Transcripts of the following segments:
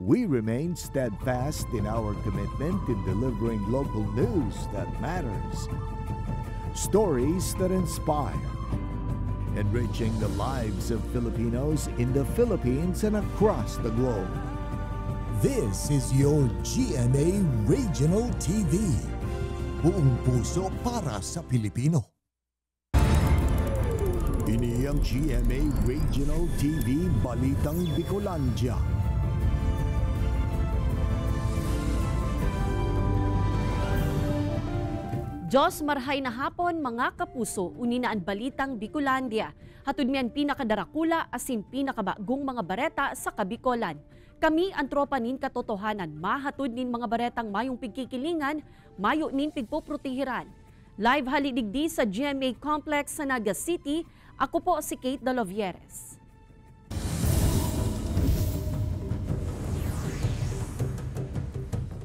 we remain steadfast in our commitment in delivering local news that matters. Stories that inspire. Enriching the lives of Filipinos in the Philippines and across the globe. This is your GMA Regional TV. Buong puso para sa Pilipino. Ini ang GMA Regional TV Balitang Bicolandia. Diyos marhay na hapon mga kapuso, unina ang Balitang Bicolandia. Hatod miyan pinakadarakula asin pinakabagong mga bareta sa Kabikolan. Kami ang tropa nin katotohanan, mahatod nin mga baretang mayong pigkikilingan, mayo nin pigpoprotehiran. Live halidigdi sa GMA Complex sa Naga City, ako po si Kate Dalovieres.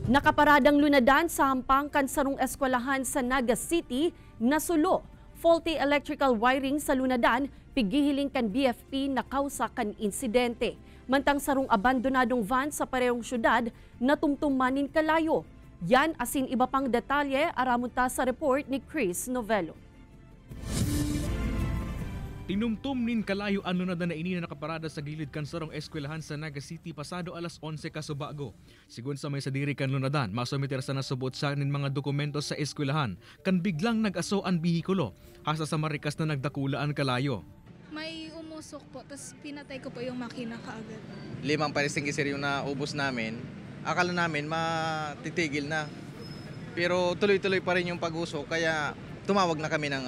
Nakaparadang lunadan sa hampangkan sarong eskwelahan sa Naga City, nasulo. Faulty electrical wiring sa lunadan, pigihiling kan BFP na kausa kan insidente. Mantang sarong abandonadong van sa parehong syudad, natumtumanin kalayo. Yan asin iba pang detalye aramunta sa report ni Chris Novello. Tinumtum nin kalayo ang lunadan na ini na nakaparada sa gilid kan sarong eskwelahan sa Naga City pasado alas 11 kasubago. Sigun sa may sadiri kan lunadan, masumiter sa nasubot sa nin mga dokumento sa eskwelahan kan biglang nag-aso ang bihikulo hasta sa marikas na nagdakulaan kalayo. May umusok po, tapos pinatay ko po yung makina kaagad. 5 parising sir yung naubos namin. Akala namin matitigil na. Pero tuloy-tuloy pa rin yung pag-usok kaya tumawag na kami ng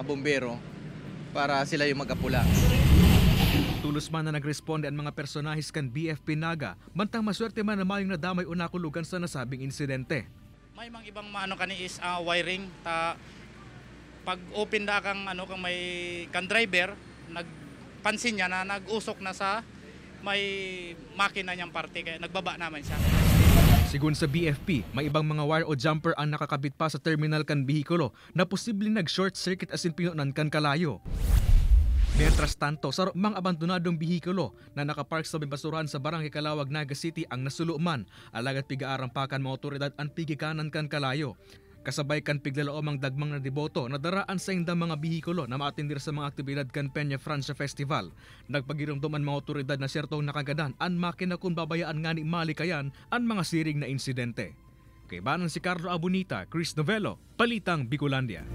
bumbero para sila yung magkapula. Tulos man na nagresponde ang mga personahis kan BFP Naga, mantang maswerte man na mayong nadamay o nakulugan sa nasabing insidente. May mga ibang kani is wiring ta pag open da kang kang may kan driver nagpansin niya na nag-usok na sa may makina niyang parte kaya nagbaba naman siya. Sigun sa BFP, may ibang mga wire o jumper ang nakakabit pa sa terminal kan bihikulo na posibleng nag-short circuit asin pinunan kan kalayo. Mientras tanto, sa mga abandonadong bihikulo na nakapark sa basurahan sa Barangay Calawag, Naga City ang nasuluman, alagad pigaarampakan mga otoridad ang pigikanan kan kalayo. Kasabay kan piglalaomang dagmang na deboto na daraan sa indang mga bihikulo na maatindir sa mga aktibidad kan Peña Francia Festival. Nagpagirumduman mga otoridad na sertong nakagadan ang makina kung babayaan nga ni malikayan ang mga siring na insidente. Kay banan si Carlo Abunita, Chris Novello, Balitang Bicolandia.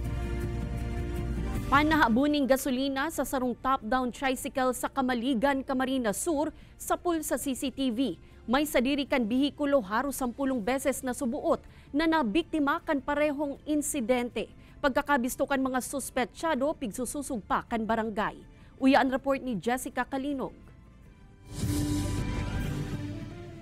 Panahabuning gasolina sa sarong top-down tricycle sa Kamaligan, Camarines Sur sa pool sa CCTV. May sadiri kan bihikulo haros 10 beses na subuot na nabiktima kan parehong insidente. Pagkakabisto kan mga suspetsyado, pigsususog pa kan barangay. Uya ang report ni Jessica Kalinog.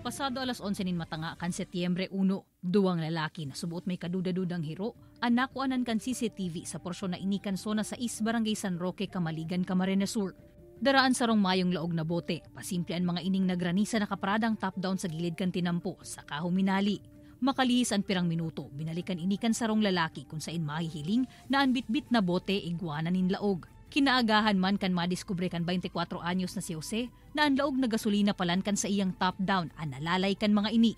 Pasado alas 11 nin matanga kan Setyembre 1, duwang lalaki na subuot may kadudadudang hiro, anakuanan kan CCTV sa porsyon na inikan zona sa East Barangay San Roque, Kamaligan, Camarines Sur. Daraan sarong mayong laog na bote, pasimple ang mga ining nagranisa na kaparadang top-down sa gilid kan tinampo, saka huminali. Makalihis ang pirang minuto, binalikan inikan sarong lalaki kung saan mahihiling na ang bitbit na bote igwana nin laog. Kinaagahan man kan madiskubre kan 24 anyos na si Jose na ang laog na gasolina palan kan sa iyang top-down ang nalalay kan mga ini.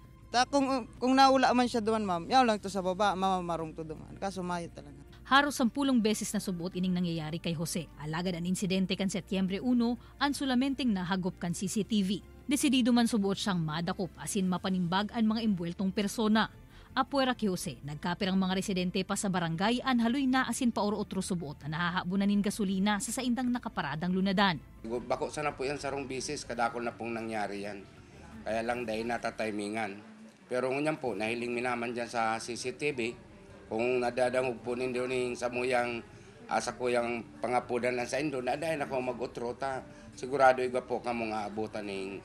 Kung naula man siya doon ma'am, yaw lang to sa baba, mamamarong to doon. Kaso mayo talaga. Haros 10 beses na subuot ining nangyayari kay Jose. Alagad ang insidente kan Setyembre 1, ang sulamenteng nahagop kan CCTV. Desidido man subuot siyang madakop asin mapanimbag ang mga imbueltong persona. Apuera kay Jose, nagkapirang mga residente pa sa barangay an haloy na asin paoro otro subuot na nahahabunanin gasolina sa saindang nakaparadang lunadan. Bako sana po yan sarong bisis, kadakol na pong nangyari yan. Kaya lang dahil natatimingan. Pero ngunyan po, nahiling minaman dyan sa CCTV, kung nadadangog po ninyo sa muyang sa kuyang pangapudan lang sa indo, nadahin ako mag-utrota. Sigurado iba po ka mga abutan ng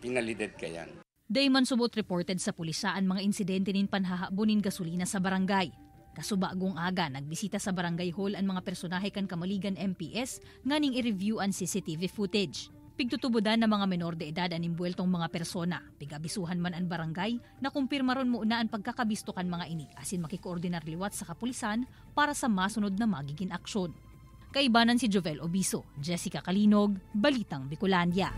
pinalidad kayan. Dayman subot reported sa pulisaan mga insidente nin panhahabunin gasolina sa barangay. Kasubagong aga, nagbisita sa barangay hall ang mga personahe kan Kamaligan MPS nganing i-review ang CCTV footage. Pigtutubudan ng mga menor de edad ang imbueltong mga persona. Pigabisuhan man ang barangay na kumpirmaron muna ang pagkakabisto kan mga ini asin makikoordinar liwat sa kapulisan para sa masunod na magiging aksyon. Kaibanan si Jovel Obiso, Jessica Kalinog, Balitang Bicolandia.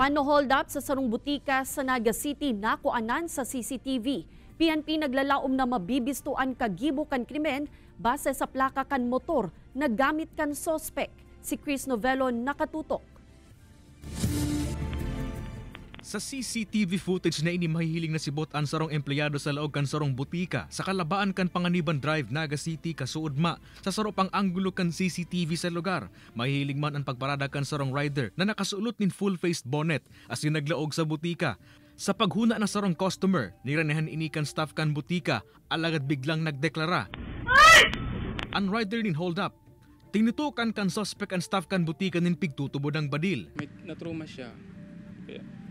Pano-hold up sa sarong butika sa Naga City nakuanan sa CCTV. PNP naglalaom na mabibistuan kagibo kan krimen base sa plaka kan motor na gamit kan sospek. Si Chris Novello nakatutok. Sa CCTV footage na ini mahihiling na sibotan sarong empleyado sa laog kan sarong butika sa kalabaan kan Panganiban Drive, Naga City, Kasuudma. Sa saropang anggulo kan CCTV sa lugar, mahihiling man ang pagparada kan sarong rider na nakasulot nin full-faced bonnet as naglaog sa butika. Sa paghuna na sarong customer, niranehan ini kan staff kan butika, alagad biglang nagdeklara. Ang rider nin hold up. Tinutukan kan suspect ang staff kan butika nin pigtutubo ng badil. May natruma siya. Kaya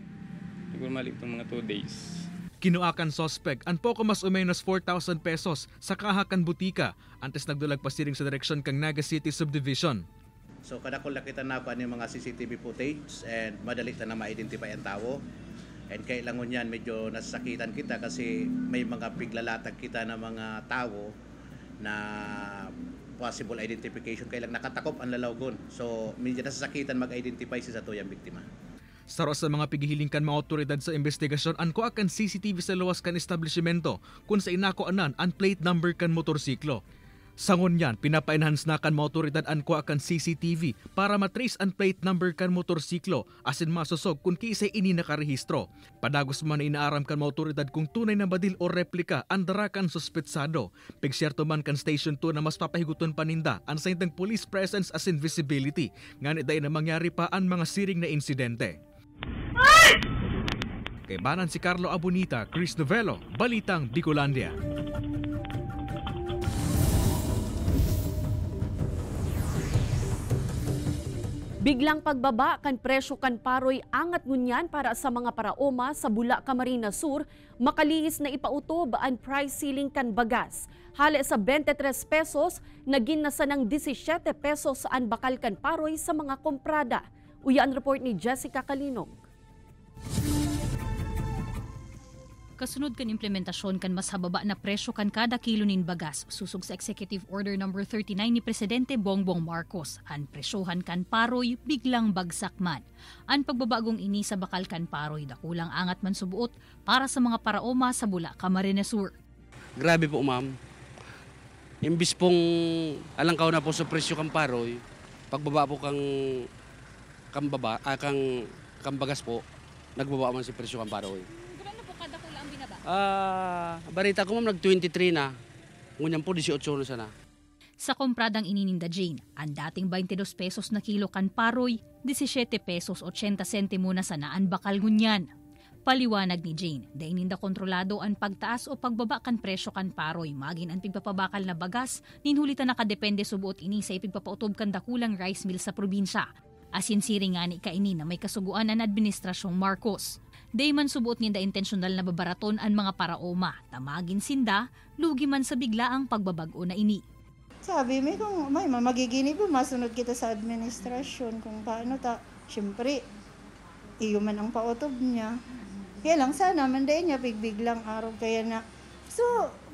siguro mali itong mga 2 days. Kinuakan suspect ang poko mas o menos 4,000 pesos sa kahakan butika antes nagdulag pasiring sa direksyon kang Naga City Subdivision. So kada ko nakita na pa yung mga CCTV footage and madali na ma-identify ang tao. And kailangan yan medyo nasasakitan kita kasi may mga piglalatag kita na mga tao na possible identification. Kailangan nakatakop ang lalawgon. So medyo nasasakitan mag-identify siya sa tuyang biktima. Saro sa mga pigihiling kan mga otoridad sa investigasyon anko akan CCTV sa luwas kan establishmento kung sa inako anan ang plate number kan motorsiklo. Sangon yan, pinapa-enhance na kan mga otoridad anko akan CCTV para matrace ang plate number kan motorsiklo asin masusog kung kiisay ini nakarehistro. Padagos man na inaaram kan mga otoridad kung tunay na badil o replika ang dara kan suspetsado. Pigsyerto man kan Station 2 na mas papahiguton paninda ang saintang police presence asin visibility. Nganit dahil na mangyari pa ang mga siring na insidente. Kay banan si Carlo Abonita, Chris Novello, Balitang Bicolandia. Biglang pagbaba kan presyo kan paroy angat ngunyan para sa mga paraoma sa Bula, Camarines Sur, makalihis na ipautob ang price ceiling kan bagas. Hali sa 23 pesos, naging nasa ng 17 pesos ang bakal kan paroy sa mga komprada. Uya ang report ni Jessica Kalinog. Kasunod kan implementasyon kan mas hababa na presyo kan kada kilo nin bagas, susog sa Executive Order No. 39 ni Presidente Bongbong Marcos, ang presyohan kan paroy biglang bagsak man. Ang pagbabagong ini sa bakal kan paroy dakulang angat man subuot para sa mga paraoma sa Bula, Camarines Sur. Grabe po ma'am. Imbis pong alangkaw na po sa presyo kan paroy, pagbaba po kang bagas po, nagbaba man si presyo kan paroy. Gano'n po kada kula ang binaba? Barita ko ma'am, nag-23 na. Ngunyan po, 18 na sana. Sa kompradang inininda Jane, ang dating 22 pesos na kilo kan paroy, 17 pesos 80 sentimo na sana ang bakal ngunyan. Paliwanag ni Jane, dahil ninda kontrolado ang pagtaas o pagbaba kan presyo kan paroy, magin ang pigpapabakal na bagas, ninhulitan nakadepende subuot ini sa ipigpapautob kan dakulang rice mill sa probinsya. Asin siring nga ni kaini na may kasuguan ang Administrasyong Marcos. Day man subuot ninda intensyonal na babaraton ang mga paraoma, tamagin sinda, lugi man sa biglaang pagbabago na ini. Sabi may kung may magigini po, masunod kita sa administrasyon kung paano siyempre, iyo man ang pautob niya. Kaya lang sana, manday niya, biglang araw kaya na. So,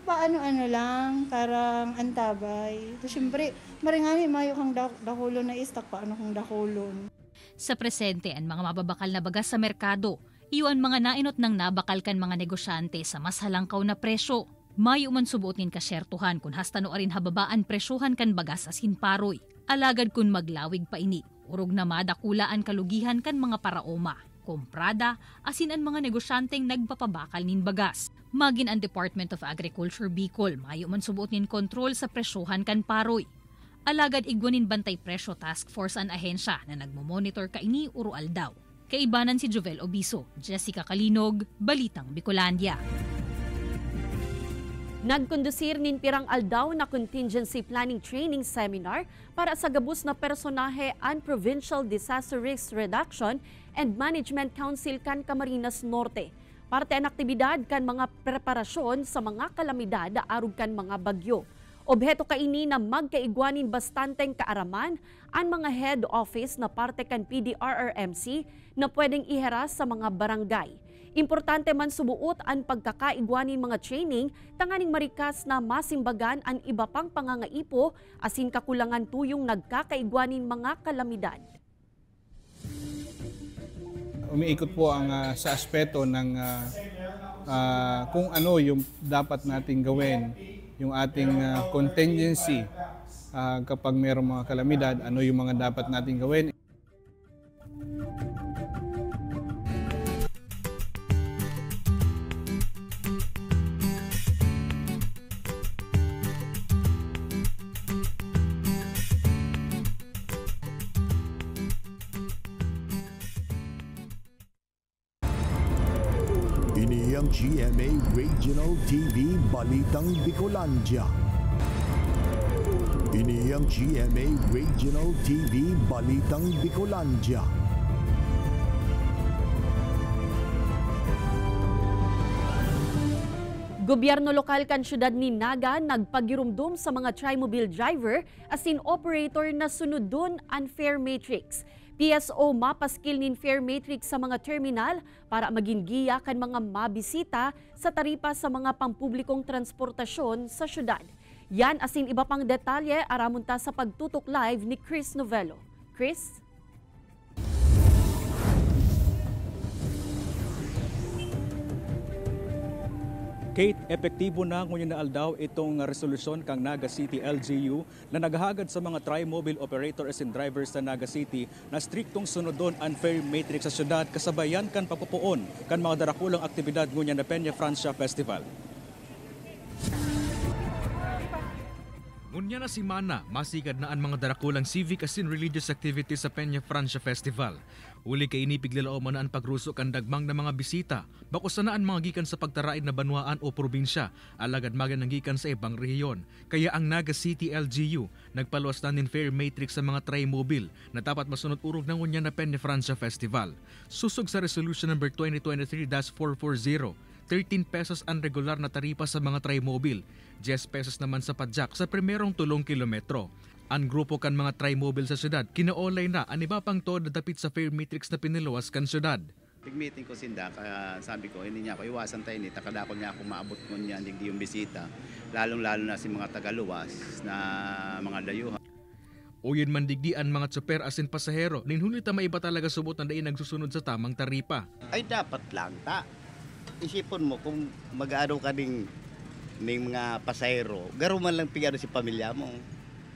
paano lang, parang antabay. So, siyempre, maringani mayo kang dakulon na istak, paano kang dakulon. Sa presente, ang mga mababakal na bagas sa merkado, iyo ang mga nainot ng nabakal kan mga negosyante sa mas halangkaw na presyo. Mayo man subuotin kasyertuhan kung hasta no arin hababaan presyohan kan bagas asin paroy. Alagad kung maglawig pa ini, urog na madakulaan kalugihan kan mga paraoma, komprada, asin ang mga negosyanteng nagpapabakal nin bagas. Magin ang Department of Agriculture Bicol, mayo man subuotin kontrol sa presyohan kan paroy. Alagad igwanin bantay presyo task force ang ahensya na nagmomonitor kaini urual daw. Kaibanan si Jovel Obiso, Jessica Kalinog, Balitang Bicolandia. Nagkondusir nin pirang aldaw na contingency planning training seminar para sa gabus na personahe ang Provincial Disaster Risk Reduction and Management Council kan Camarines Norte. Parte ang aktibidad kan mga preparasyon sa mga kalamidad arug kan mga bagyo. Obheto kaini na magkaigwanin bastanteng kaaraman ang mga head office na parte kan PDRRMC na pwedeng iheras sa mga barangay. Importante man subuot ang pagkakaigwanin mga training tanganing marikas na masimbagan ang iba pang pangangaipo asin kakulangan tuyong nagkakaigwanin mga kalamidad. umiikot po ang sa aspeto ng kung ano yung dapat nating gawin, yung ating contingency kapag mayroong mga kalamidad, ano yung mga dapat nating gawin. Ini ang GMA Regional TV Balitang Bicolandia. Ini ang GMA Regional TV Balitang Bicolandia. Gobyerno lokal kan syudad ni Naga nagpagirumdum sa mga trimobile driver as in operator na sunod dun ang fare matrix. PSO mapaskil nin fare matrix sa mga terminal para maging giya kan mga mabisita sa taripa sa mga pampublikong transportasyon sa syudad. Yan asin iba pang detalye aramon ta sa pagtutok live ni Chris Novello. Chris? Kate, epektibo na ngunyan na aldaw itong resolusyon kang Naga City LGU na naghahagad sa mga tri-mobile operators and drivers sa Naga City na striktong sunodon ang fare matrix sa syudad kasabayan kan papupuon kan mga darakulang aktibidad ngunyan na Peña Francia Festival. Ngunya na si Mana, masigad na ang mga darakulang civic as in religious activities sa Peña Francia Festival. Uli kay inipiglalao man ang pagruso kan dagmang na mga bisita, bako sanaan mga gikan sa pagtaraid na banwaan o probinsya, alagad magan ang gikan sa ibang rehiyon. Kaya ang Naga City LGU nagpaluwas na nin fare matrix sa mga tri-mobile na dapat masunod urog ng ngunya na Peña Francia Festival. Susog sa Resolution number 2023-440, 13 pesos ang regular na taripa sa mga tri-mobile, 10 pesos naman sa padjak sa primerong 3 kilometro. Ang grupo kan mga tri-mobile sa syudad, kinaolay na ang iba pang to na dapit sa fare matrix na piniluwas kan syudad. Pig-meeting ko sinda, kaya sabi ko, hindi niya ako iwasan tayo ni, takadakol niya ako maabot mo niya, hindi yung bisita, lalong-lalo na si mga tagaluwas na mga dayuhan. Uyin man digdi ang mga tsoper asin pasahero, ninhulita maiba talaga subot na dain nagsusunod sa tamang taripa. Ay dapat lang ta. Isipon mo kung mag-aano ka ng mga pasahero, garo man lang pigano si pamilya mo.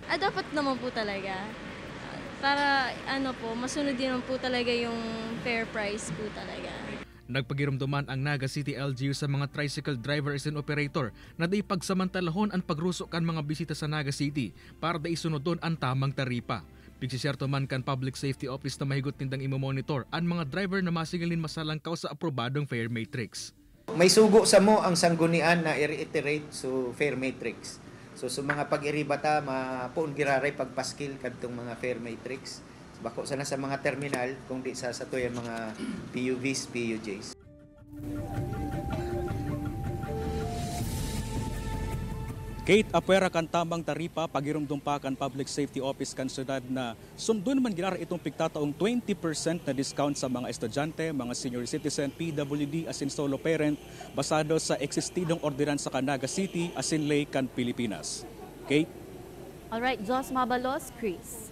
Dapat naman po talaga. Para masunod din po talaga yung fair price po talaga. Nagpagirumduman ang Naga City LGU sa mga tricycle drivers and operator na day pagsamantalahon ang pagruso kan mga bisita sa Naga City para day sunodon ang tamang taripa. Pigsiserto man kan Public Safety Office na mahigot nindang imomonitor ang mga driver na masigilin masalangkaw sa aprobadong fare matrix. May sugo sa mo ang sanggunian na i-reiterate so fare matrix. So sa mga pag-iribata, mapuon giraray pagpaskil kadtong mga fare matrix. Bako sana sa mga terminal, kung di sa satoy mga PUVs, PUJs. Kate, apwera kan tamang taripa, pagirumdumpa kan Public Safety Office kan syudad na sundon man ginar itong pigtataong 20% na discount sa mga estudyante, mga senior citizen, PWD asin solo parent, basado sa eksistidong ordinansa kan Naga City asin lay kan Pilipinas. Kate? Alright, Jos Mabalos, Chris.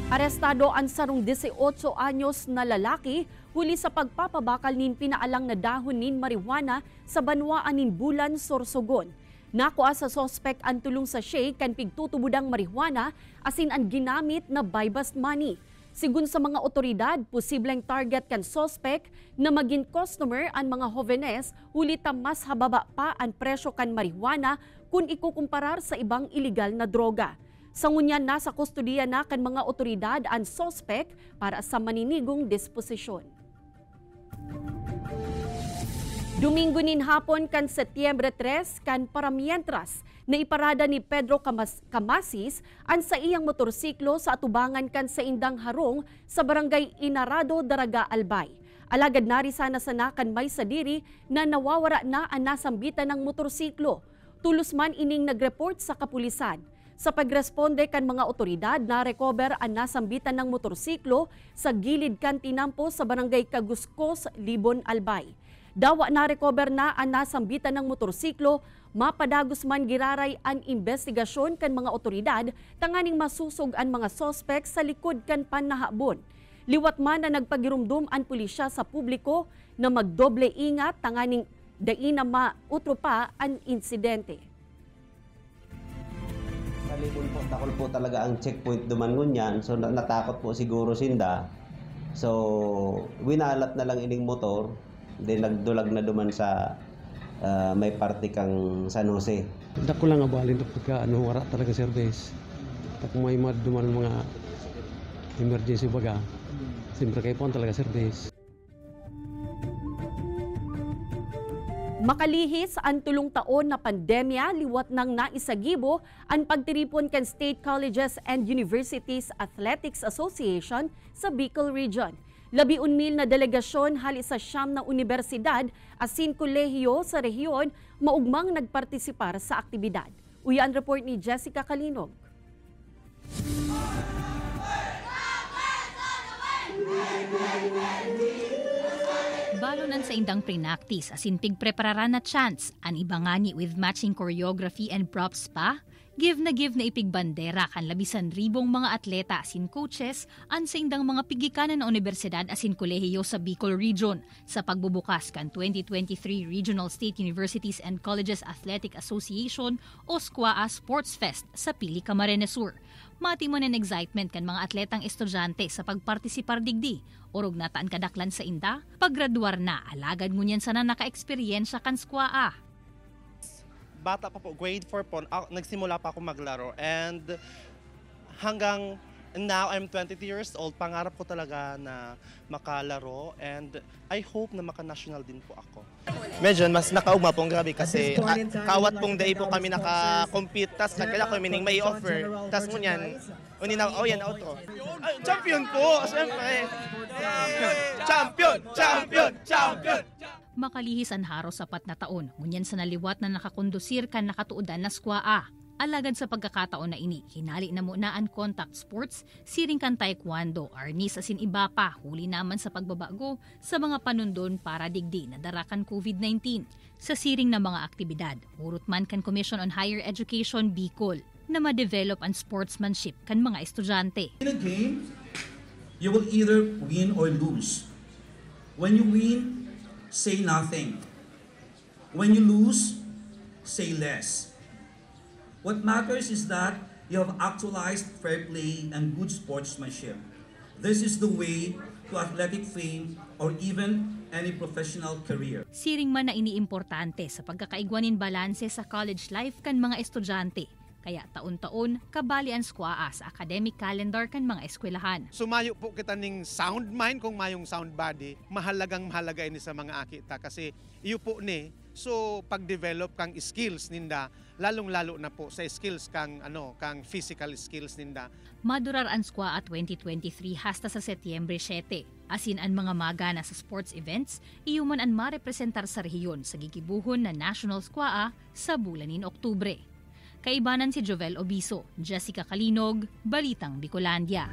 Arestado ang sarong 18 anyos na lalaki huli sa pagpapabakal nin pinaalang na dahon nin marijuana sa banwaan nin Bulan, Sorsogon. Nakuha sa sospek ang tulong sa siya kan pigtutubudang marijuana asin ang ginamit na buy-bust money. Sigun sa mga otoridad, posibleng target kan sospek na maging customer ang mga jovenes huli ta mas hababa pa ang presyo kan marijuana kung ikukumparar sa ibang iligal na droga. Sa ngunyan nasa kustudiya na kan mga otoridad ang sospek para sa maninigong disposisyon. Domingo nin hapon kan Setyembre 3 kan paramientras na iparada ni Pedro Camasis ang sa iyang motorsiklo sa atubangan kan sa Indang Harong sa barangay Inarado, Daraga, Albay. Alagad narisana sana kan may sadiri na nawawara na ang nasambitan ng motorsiklo. Tulos man ining nagreport sa kapulisan. Sa pagresponde kan mga otoridad na recover ang nasambitan ng motorsiklo sa gilid kan Tinampo sa barangay Kaguskos, Libon, Albay. Dawa na recover na ang nasambitan ng motorsiklo, mapadagos man giraray ang investigasyon kan mga otoridad tanganing masusog ang mga sospek sa likod kan pannahabon. Liwat man na nagpagirumdum ang pulisya sa publiko na magdoble ingat tanganing dain na mautro pa ang insidente. Talipon po, takol po talaga ang checkpoint dumangon yan. So natakot po siguro sinda. So winalat na lang ining motor. Then nagdulag na duman sa may party kang San Jose. Dako lang abalin to pagka wala talaga service. Kung may duman mga emergency baga, siyempre kayo po talaga service. Makalihis ang tulong taon na pandemya, liwat nang naisagibo ang pagtiripon kan State Colleges and Universities Athletics Association sa Bicol Region. 11,000 na delegasyon hali sa 9 na universidad asin kolehiyo sa rehiyon maugmang nagpartisipar sa aktibidad. Uyan report ni Jessica Kalinog. Balonan sa indang prenactice asin pigprepararan na chance an ibangani with matching choreography and props pa. Give na ipigbandera kan 11,000 mga atleta asin coaches an sa indang mga pigikanan na universidad asin kolehiyo sa Bicol Region sa pagbubukas kan 2023 Regional State Universities and Colleges Athletic Association o SQUAA Sports Fest sa Pili, Camarines Sur. Mati mo ng excitement kan mga atletang estudyante sa pagpartisipar digdi. Orog nataan kadaklan sa inda, paggraduar na, alagad ngunyan sana naka-eksperyensya kan SQUAA. Bata pa po, grade 4 po, nagsimula pa ako maglaro. And hanggang now, I'm 22 years old, pangarap ko talaga na makalaro. And I hope na maka-national din po ako. Medyo mas nakaugma pong grabe kasi kawat pong day po kami naka-compete. Tapos kaya ko mining may offer. Tapos ngunyan, yan, auto. Champion po, siyempre. Champion! Makalihis ang haro sa 4 na taon, ngunyan sa naliwat na nakakondusir kan nakatuudan na SQUAA. Alagad sa pagkakataon na ini, hinali na muna ang contact sports, siring kan taekwondo, arnis asin iba pa, huli naman sa pagbabago sa mga panundon para digdi na darakan COVID-19. Sa siring na mga aktibidad, urot man kan Commission on Higher Education Bicol na ma-develop ang sportsmanship kan mga estudyante. In a game, you will either win or lose. When you win, say nothing. When you lose, say less. What matters is that you have actualized fair play and good sportsmanship. This is the way to athletic fame or even any professional career. Siring man na iniimportante sa pagkakaigwanin balanse sa college life kan mga estudyante. Kaya taon-taon, kabali ang SQUAA sa academic calendar kan mga eskwelahan. Sumayo po kita ning sound mind kung mayong sound body, mahalaga ini sa mga akita kasi iyo po ni so pag-develop kang skills ninda lalong-lalo na po sa skills kang physical skills ninda. Madurar ang SQUAA 2023 hasta sa Setyembre 7. Asin ang mga magana sa sports events, iyuman ang marepresentar sa rehiyon sa gigibuhon na National SQUAA sa bulanin Oktubre. Kaibanan si Jovel Obiso, Jessica Kalinog, Balitang Bicolandia.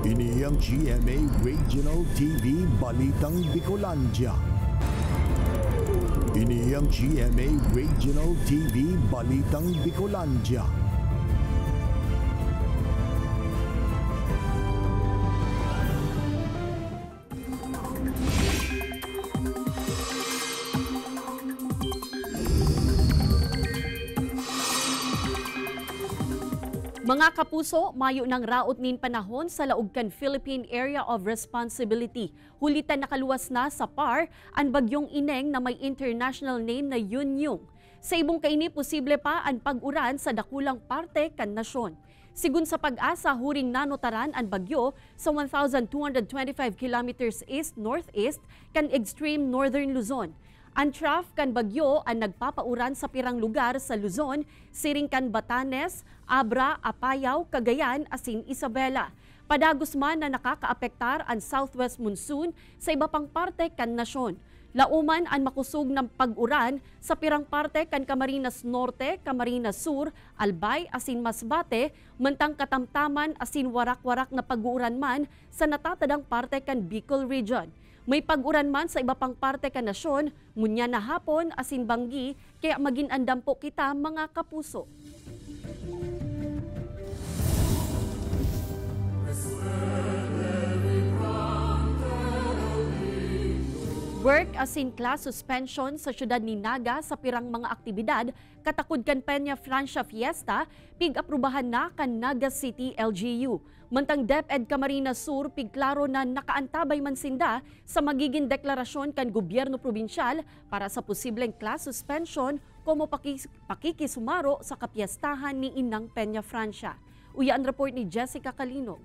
Ini ang GMA Regional TV Balitang Bicolandia. Ini ang GMA Regional TV Balitang Bicolandia. Mga kapuso, mayo ng raot nin panahon sa laugkan Philippine Area of Responsibility. Hulitan nakaluwas na sa PAR ang bagyong Ineng na may international name na Yunyung. Sa ibong kaini, posible pa ang pag-uran sa dakulang parte kan nasyon. Sigun sa Pag-asa, huring nanotaran ang bagyo sa 1,225 kilometers east-northeast kan extreme northern Luzon. Ang trough kan bagyo ang nagpapauran sa pirang lugar sa Luzon, siring kan Batanes, Abra, Apayao, Cagayan, asin Isabela. Padagos man na nakakaapektar ang southwest monsoon sa iba pang parte kan nasyon. Lauman ang makusog ng pag-uran sa pirang parte kan Camarines Norte, Camarines Sur, Albay asin Masbate, mantang katamtaman asin warak-warak na pag-uuran man sa natatadang parte kan Bicol Region. May pag-uran man sa iba pang parte kan nasyon, ngunya na hapon asin Banggi, kaya maging andam po kita mga kapuso. Work asin class suspension sa syudad ni Naga sa pirang mga aktibidad katakod kan Peña Francia Fiesta pig-aprubahan na kan Naga City LGU. Mantang DepEd Camarines Sur pigklaro na nakaantabay man sinda sa magiging deklarasyon kan gobyerno probinsyal para sa posibleng class suspension como pakikisumaro sa kapiestahan ni Inang Peña Francia. Uya ang report ni Jessica Calinog.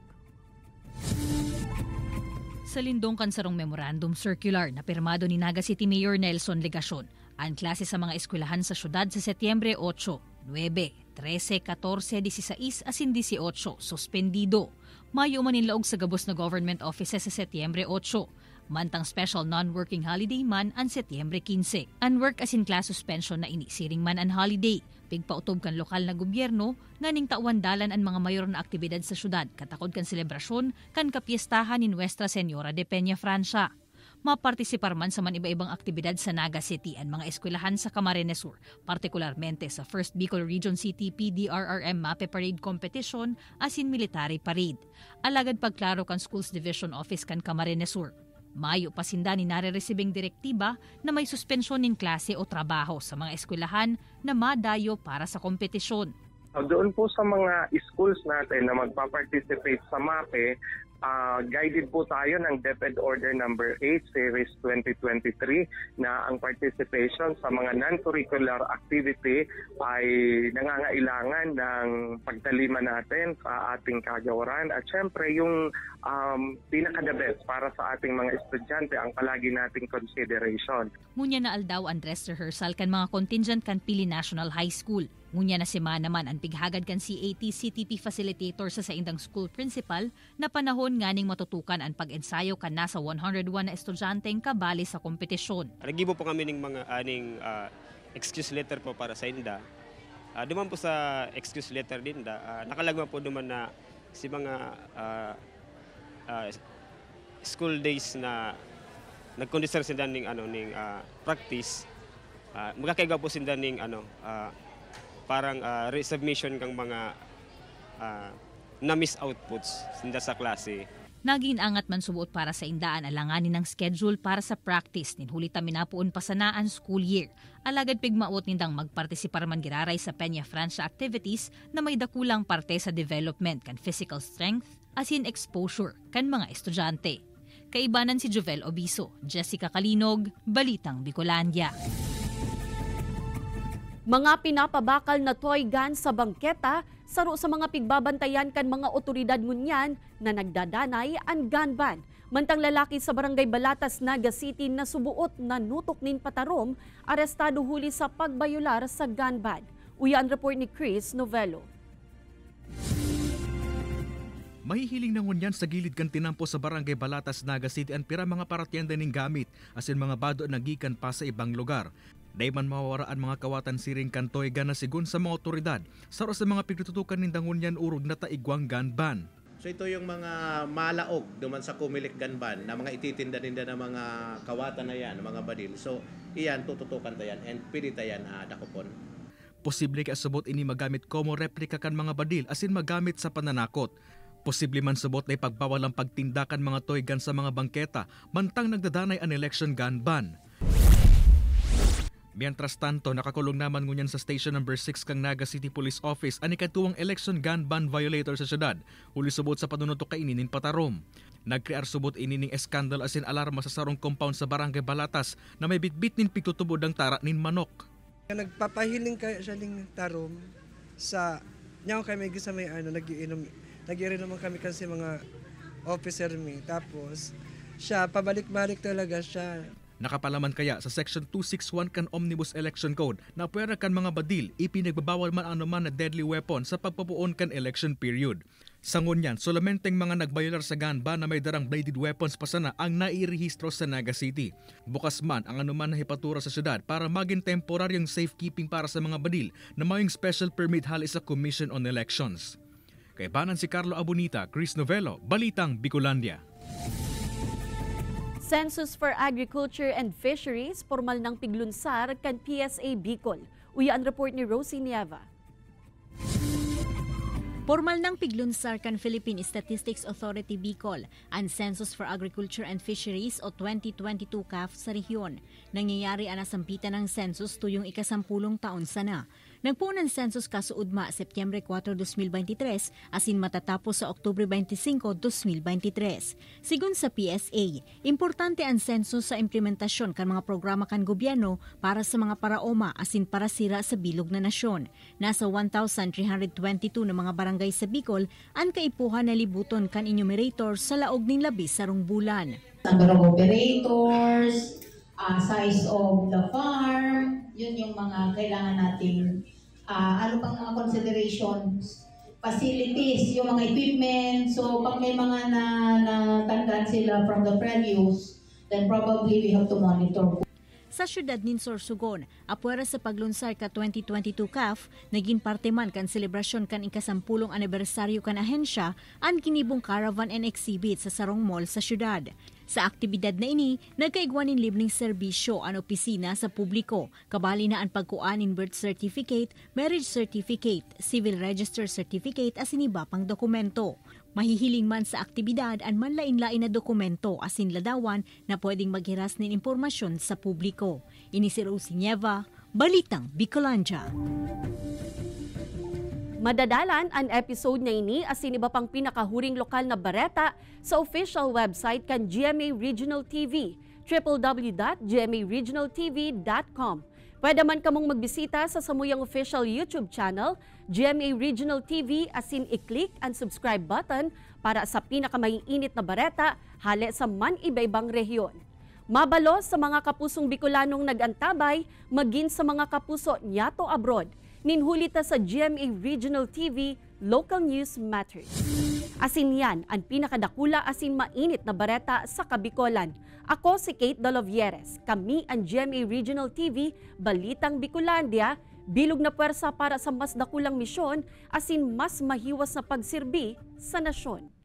Sa lindong kansarong memorandum circular na pirmado ni Naga City Mayor Nelson Legacion, ang klase sa mga eskwelahan sa syudad sa Setyembre 8, 9, 13, 14, 16 asin 18 suspendido. Mayo maninlaog sa gabos na government offices sa Setyembre 8. Mantang special non-working holiday man ang Setyembre 15. Unwork asin class suspension na inisiring man ang holiday. Pigpautob kan lokal na gobyerno nga ning tawandalan ang mga mayor na aktibidad sa syudad katakod kan selebrasyon kan kapiestahan ni Nuestra Señora de Peña Francia. Mapartisipar man sa man iba-ibang aktibidad sa Naga City ang mga eskwelahan sa Camarines Sur, partikularmente sa First Bicol Region City PDRRM Mape Parade Competition asin Military Parade. Alagad pagklaro kan Schools Division Office kan Camarines Sur. Mayo pa sinda ni nare-resibing direktiba na may suspensyon ng klase o trabaho sa mga eskwelahan na madayo para sa kompetisyon. Doon po sa mga schools natin na magpa-participate sa MAPE, guided po tayo ng DepEd Order number 8 Series 2023 na ang participation sa mga non-curricular activity ay nangangailangan ng pagtalima natin sa ating kagawaran at syempre yung pinaka-the best para sa ating mga estudyante ang palagi nating consideration. Ngunya na aldaw ang dress rehearsal kan mga contingent kan Pili National High School. Ngunya na semana man ang pighagad kan CAT CTP facilitator sa saindang school principal na panahon nganing matutukan ang pag-ensayo kan nasa 101 na estudyanteng kabali sa kompetisyon. Nagibo po kami ng mga excuse letter po para sa inda. Duman po sa excuse letter din nakalagwa po duman na si mga school days na nagkondisar sinda ning practice. Magkakaiga po sinda ning parang resubmission kang mga na-miss outputs sinda sa klase. Naging angat man subuot para sa indaan alanganin ng schedule para sa practice nin hulita minapuon pasanaan school year. Alagad pigmaot nindang magpartisipar man giraray sa Peña Francia activities na may dakulang parte sa development kan physical strength asin exposure kan mga estudyante. Kaibanan si Jovel Obiso, Jessica Calinog, Balitang Bicolandia. Mga pinapabakal na toy gun sa bangketa saro sa mga pigbabantayan kan mga otoridad ngunyan na nagdadanay ang gun ban. Mantang lalaki sa Barangay Balatas, Naga City na subuot na nutok nin patarom, arestado huli sa pagbayular sa gun ban. Uya ang report ni Chris Novello. Mahihiling na ngunyan sa gilid kan tinampo sa Barangay Balatas, Naga City ang pira mga paratyenda ning gamit asin mga bado nagikan pa sa ibang lugar. Dayman mawawaraan mga kawatan siring kantoy gun na sigun sa mga otoridad saro sa mga pigtutukan ning dangunyan urog na taigwang gun ban. So ito yung mga malaog duman sa Kumilik gun ban na mga ititinda-tinda na mga kawatan na yan, mga badil. So iyan tututukan tayan and pili tayan dakopon. Posible ka subot ini magamit como replika kan mga badil asin magamit sa pananakot. Posible man subot na ipagbawal ang pagtindakan mga toy gun sa mga bangketa mantang nagdadanay ang election gun ban. Mientras tanto, nakakulong naman ngunyan sa Station No. 6 kang Naga City Police Office ang ikatuwang election gun ban violator sa syudad. Huli subot sa panunutok kay ininin patarom. Nagkrear subot inining eskandal asin alarma sa sarong compound sa Barangay Balatas na may bitbit nin pigtutubod ang tara nin manok. Nagpapahiling kaya siya ning tarom sa nyaw kay may gisa may nagiinom naman kami kasi mga officer mi tapos siya pabalik-balik talaga siya. Nakapalaman kaya sa Section 261 kan Omnibus Election Code na pwera kan mga badil ipinagbabawal man anuman na deadly weapon sa pagpapuon kan election period. Sa ngunyan, solamenteng mga nagbayular sa gun ban na may darang bladed weapons pa sana ang nairehistro sa Naga City. Bukas man ang anuman na hipatura sa syudad para maging temporaryong safekeeping para sa mga badil na mayong special permit hali sa Commission on Elections. Kay banan si Carlo Abonita, Chris Novello, Balitang Bicolandia. Census for Agriculture and Fisheries, formal ng piglunsar kan PSA Bicol. Uyan report ni Rosie Nieva. Formal ng piglunsar kan Philippine Statistics Authority Bicol ang Census for Agriculture and Fisheries o 2022 CAF sa rehiyon. Nangyayari ang nasampitan ng census tuyong ikasampulong taon sana. Nagpunan census kasuudma Setyembre 4, 2023 asin matatapos sa Oktubre 25, 2023. Sigun sa PSA, importante ang census sa implementasyon kan mga programa kan gobyerno para sa mga paraoma asin para sira sa bilog na nasyon. Nasa 1,322 na mga barangay sa Bicol ang kaipuhan na libuton kan enumerator sa laog ning labis sarong bulan. Number of operators, size of the farm, yun yung mga kailangan nating ano pang mga considerations, facilities, yung mga equipment. So pag may mga natandaan sila from the previous, then probably we have to monitor. Sa syudad nin Sorsogon, apwera sa paglunsar ka 2022 CAF, naging parte man kan selebrasyon kan ikasampulong anibersaryo kan ahensya ang kinibong caravan and exhibit sa Sarong Mall sa syudad. Sa aktibidad na ini, nagkaigwanin libreng serbisyo ang opisina sa publiko, kabali na ang pagkuanin birth certificate, marriage certificate, civil register certificate asin iba pang dokumento. Mahihiling man sa aktibidad ang manlain-lain na dokumento asin ladawan na pwedeng maghiras ng impormasyon sa publiko. Ini si Rosie Nieva, Balitang Bicolandia. Madadalan ang episode na ini asin iba pang pinakahuring lokal na bareta sa official website kan GMA Regional TV, www.gmaregionaltv.com. Pwede man kamong magbisita sa samuyang official YouTube channel, GMA Regional TV, asin i-click ang subscribe button para sa pinakamaiinit na bareta hali sa man iba-ibang rehiyon. Mabalo sa mga kapusong Bicolanong nag-antabay, maging sa mga kapuso nyato abroad. Ninhulita sa GMA Regional TV, Local News Matters. Asin yan ang pinakadakula asin mainit na bareta sa Kabicolan. Ako si Kate Dolovieres. Kami ang GMA Regional TV, Balitang Bicolandia, bilog na puwersa para sa mas dakulang misyon asin mas mahiwas na pagsirbi sa nasyon.